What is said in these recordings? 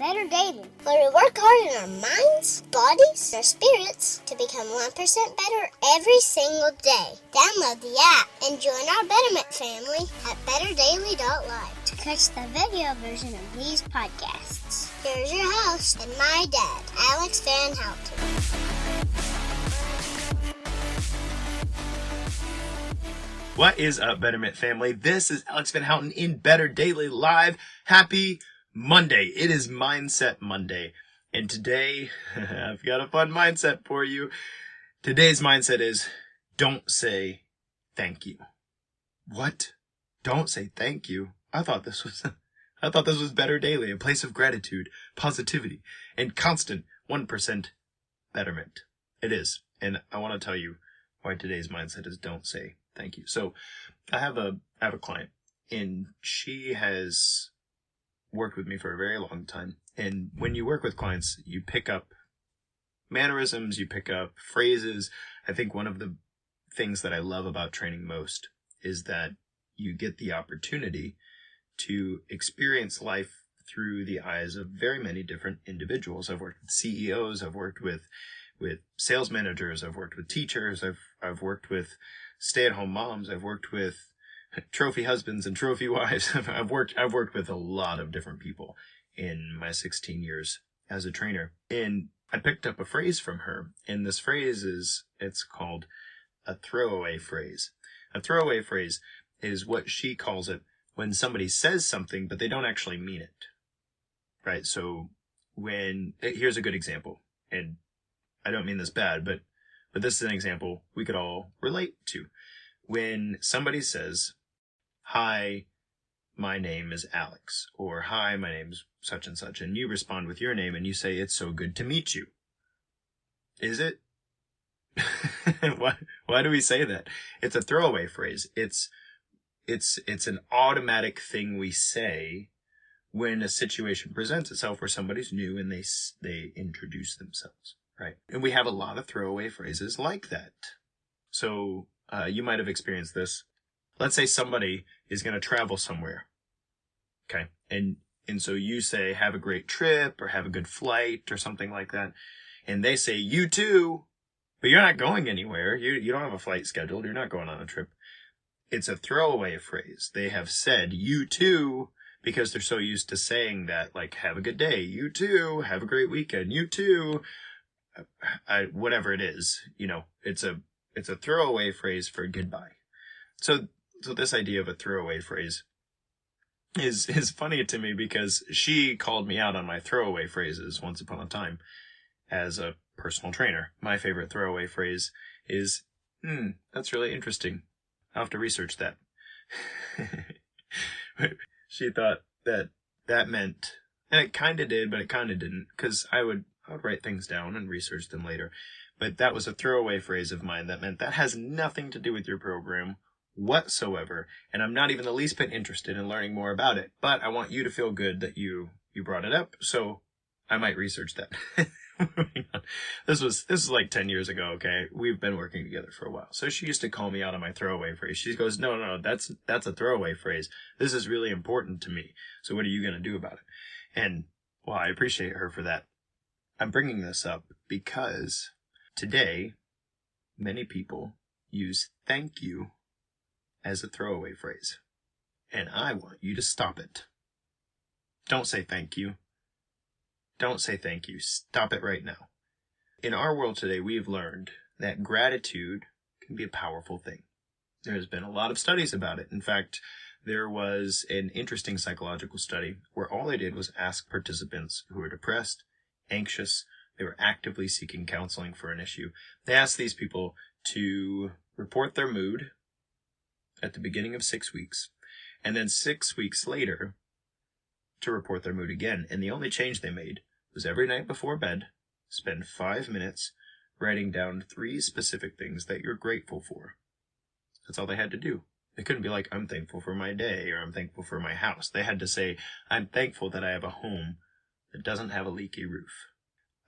Better Daily, where we work hard in our minds, bodies, and our spirits to become 1% better every single day. Download the app and join our Betterment family at betterdaily.live to catch the video version of these podcasts. Here's your host and my dad, Alex Van Houten. What is up, Betterment family? This is Alex Van Houten in Better Daily Live. Happy Monday. It is Mindset Monday. And today, I've got a fun mindset for you. Today's mindset is, don't say thank you. What? Don't say thank you? I thought this was Better Daily, a place of gratitude, positivity, and constant 1% betterment. It is. And I want to tell you why today's mindset is don't say thank you. So I have a client, and she has worked with me for a very long time. And when you work with clients, you pick up mannerisms, you pick up phrases. I think one of the things that I love about training most is that you get the opportunity to experience life through the eyes of very many different individuals. I've worked with CEOs, I've worked with sales managers, I've worked with teachers, I've worked with stay-at-home moms, I've worked with trophy husbands and trophy wives. I've worked with a lot of different people in my 16 years as a trainer. And I picked up a phrase from her, and this phrase it's called a throwaway phrase. A throwaway phrase is what she calls it when somebody says something, but they don't actually mean it. Right? So here's a good example, and I don't mean this bad, but this is an example we could all relate to. When somebody says, "Hi, my name is Alex," or "Hi, my name's such and such," and you respond with your name and you say, "It's so good to meet you." Is it? Why do we say that? It's a throwaway phrase. It's an automatic thing we say when a situation presents itself where somebody's new and they introduce themselves. Right. And we have a lot of throwaway phrases like that. So you might have experienced this. Let's say somebody is going to travel somewhere. Okay. And so you say, "Have a great trip," or "Have a good flight," or something like that. And they say, "You too," but you're not going anywhere. You don't have a flight scheduled. You're not going on a trip. It's a throwaway phrase. They have said, "You too," because they're so used to saying that, like, "Have a good day." "You too." "Have a great weekend." "You too." Whatever it is, it's a throwaway phrase for goodbye. So this idea of a throwaway phrase is funny to me because she called me out on my throwaway phrases once upon a time as a personal trainer. My favorite throwaway phrase is, "That's really interesting. I'll have to research that." She thought that meant, and it kind of did, but it kind of didn't, because I would write things down and research them later. But that was a throwaway phrase of mine that meant that has nothing to do with your program whatsoever, and I'm not even the least bit interested in learning more about it. But I want you to feel good that you brought it up, so I might research that. This was like 10 years ago, okay? We've been working together for a while. So she used to call me out on my throwaway phrase. She goes, No, that's a throwaway phrase. This is really important to me. So what are you going to do about it? And, well, I appreciate her for that. I'm bringing this up because today, many people use "thank you" as a throwaway phrase. And I want you to stop it. Don't say thank you. Don't say thank you. Stop it right now. In our world today, we've learned that gratitude can be a powerful thing. There's been a lot of studies about it. In fact, there was an interesting psychological study where all they did was ask participants who were depressed, anxious, they were actively seeking counseling for an issue. They asked these people to report their mood at the beginning of 6 weeks, and then 6 weeks later to report their mood again. And the only change they made was every night before bed, spend 5 minutes writing down 3 specific things that you're grateful for. That's all they had to do. They couldn't be like, "I'm thankful for my day," or "I'm thankful for my house." They had to say, "I'm thankful that I have a home that doesn't have a leaky roof.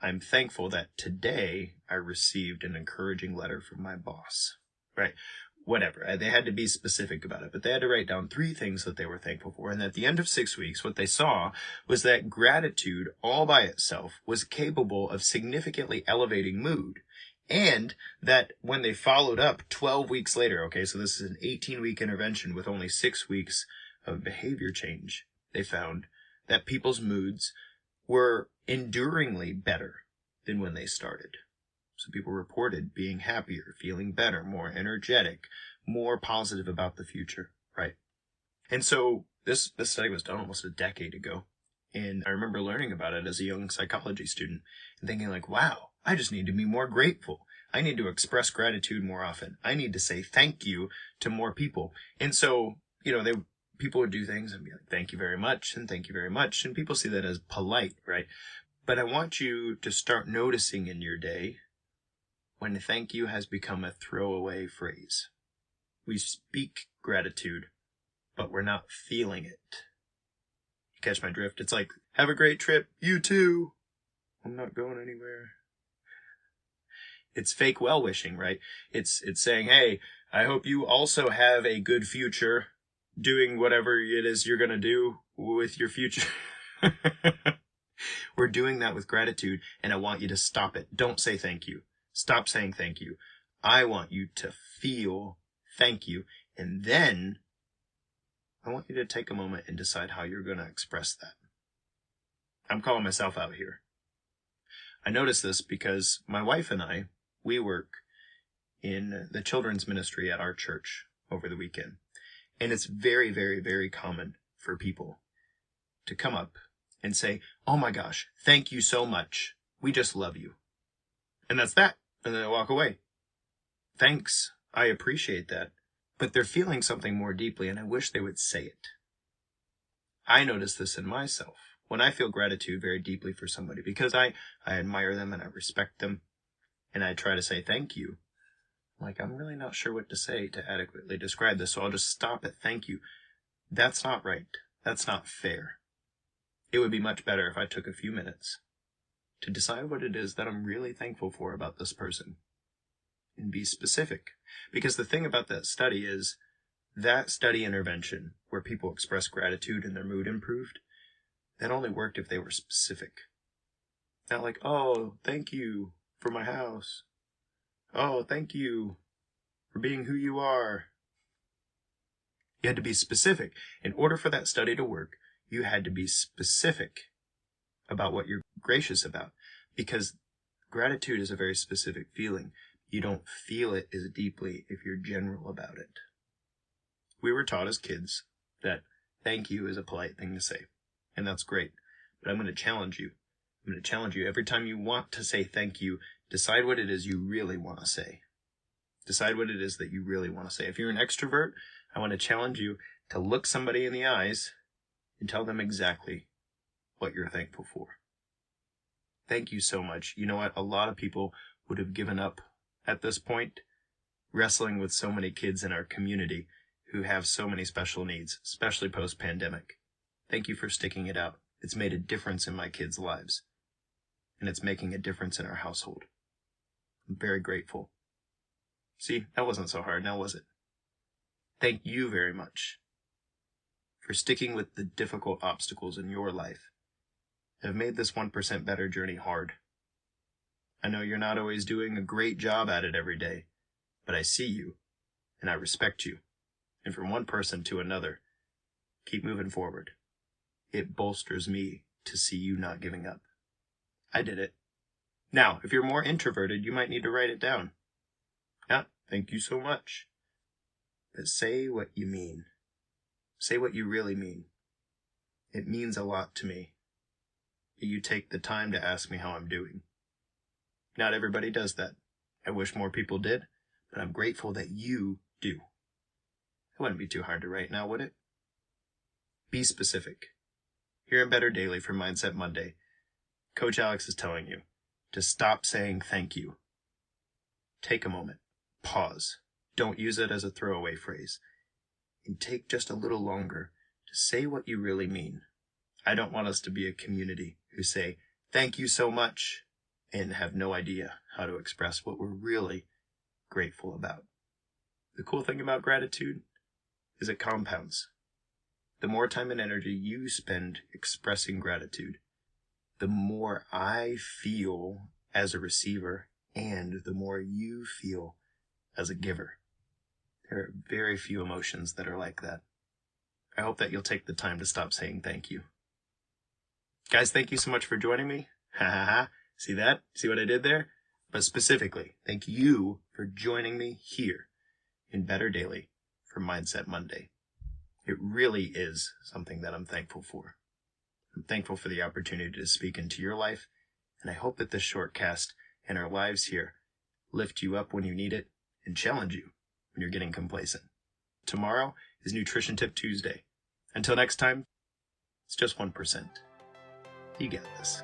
I'm thankful that today I received an encouraging letter from my boss." Right? whatever. They had to be specific about it, but they had to write down 3 things that they were thankful for. And at the end of 6 weeks, what they saw was that gratitude all by itself was capable of significantly elevating mood. And that when they followed up 12 weeks later, okay, so this is an 18-week intervention with only 6 weeks of behavior change, they found that people's moods were enduringly better than when they started. So people reported being happier, feeling better, more energetic, more positive about the future, right? And so this study was done almost a decade ago. And I remember learning about it as a young psychology student and thinking like, wow, I just need to be more grateful. I need to express gratitude more often. I need to say thank you to more people. And so, people would do things and be like, thank you very much, and thank you very much. And people see that as polite, right? But I want you to start noticing in your day when thank you has become a throwaway phrase. We speak gratitude, but we're not feeling it. You catch my drift? It's like, have a great trip. You too. I'm not going anywhere. It's fake well-wishing, right? It's saying, hey, I hope you also have a good future doing whatever it is you're going to do with your future. We're doing that with gratitude, and I want you to stop it. Don't say thank you. Stop saying thank you. I want you to feel thank you, and then I want you to take a moment and decide how you're going to express that. I'm calling myself out here. I notice this because my wife and I, we work in the children's ministry at our church over the weekend. And it's very, very, very common for people to come up and say, oh my gosh, thank you so much. We just love you. And that's that. And then they walk away. Thanks. I appreciate that. But they're feeling something more deeply, and I wish they would say it. I notice this in myself when I feel gratitude very deeply for somebody because I admire them and I respect them and I try to say thank you. Like, I'm really not sure what to say to adequately describe this, so I'll just stop at thank you. That's not right. That's not fair. It would be much better if I took a few minutes to decide what it is that I'm really thankful for about this person and be specific. Because the thing about that study is that study intervention where people express gratitude and their mood improved, that only worked if they were specific. Not like, oh, thank you for my house. Oh, thank you for being who you are. You had to be specific. In order for that study to work, you had to be specific about what you're gracious about. Because gratitude is a very specific feeling. You don't feel it as deeply if you're general about it. We were taught as kids that thank you is a polite thing to say. And that's great. But I'm going to challenge you. I'm going to challenge you. Every time you want to say thank you, decide what it is you really want to say. Decide what it is that you really want to say. If you're an extrovert, I want to challenge you to look somebody in the eyes and tell them exactly what you're thankful for. Thank you so much. You know what? A lot of people would have given up at this point, wrestling with so many kids in our community who have so many special needs, especially post-pandemic. Thank you for sticking it out. It's made a difference in my kids' lives, and it's making a difference in our household. I'm very grateful. See, that wasn't so hard, now was it? Thank you very much for sticking with the difficult obstacles in your life that have made this 1% better journey hard. I know you're not always doing a great job at it every day, but I see you, and I respect you. And from one person to another, keep moving forward. It bolsters me to see you not giving up. I did it. Now, if you're more introverted, you might need to write it down. Yeah, thank you so much. But say what you mean. Say what you really mean. It means a lot to me that you take the time to ask me how I'm doing. Not everybody does that. I wish more people did, but I'm grateful that you do. It wouldn't be too hard to write now, would it? Be specific. Here in Better Daily for Mindset Monday, Coach Alex is telling you to stop saying thank you. Take a moment. Pause. Don't use it as a throwaway phrase. And take just a little longer to say what you really mean. I don't want us to be a community who say, thank you so much, and have no idea how to express what we're really grateful about. The cool thing about gratitude is it compounds. The more time and energy you spend expressing gratitude, the more I feel as a receiver and the more you feel as a giver. There are very few emotions that are like that. I hope that you'll take the time to stop saying thank you. Guys, thank you so much for joining me. Ha ha ha. See that? See what I did there? But specifically, thank you for joining me here in Better Daily for Mindset Monday. It really is something that I'm thankful for. I'm thankful for the opportunity to speak into your life, and I hope that this shortcast and our lives here lift you up when you need it and challenge you when you're getting complacent. Tomorrow is Nutrition Tip Tuesday. Until next time, it's just 1%. You get this.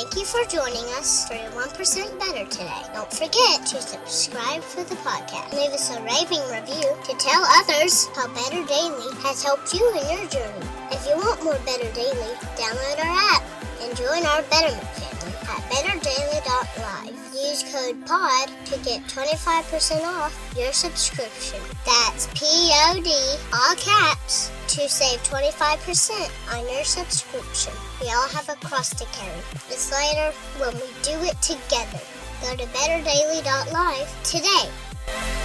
Thank you for joining us for 1% Better today. Don't forget to subscribe for the podcast. Leave us a raving review to tell others how Better Daily has helped you in your journey. If you want more Better Daily, download our app and join our Betterment family at betterdaily.live. Use code POD to get 25% off your subscription. That's POD, all caps, to save 25% on your subscription. We all have a cross to carry. It's lighter when we do it together. Go to betterdaily.live today.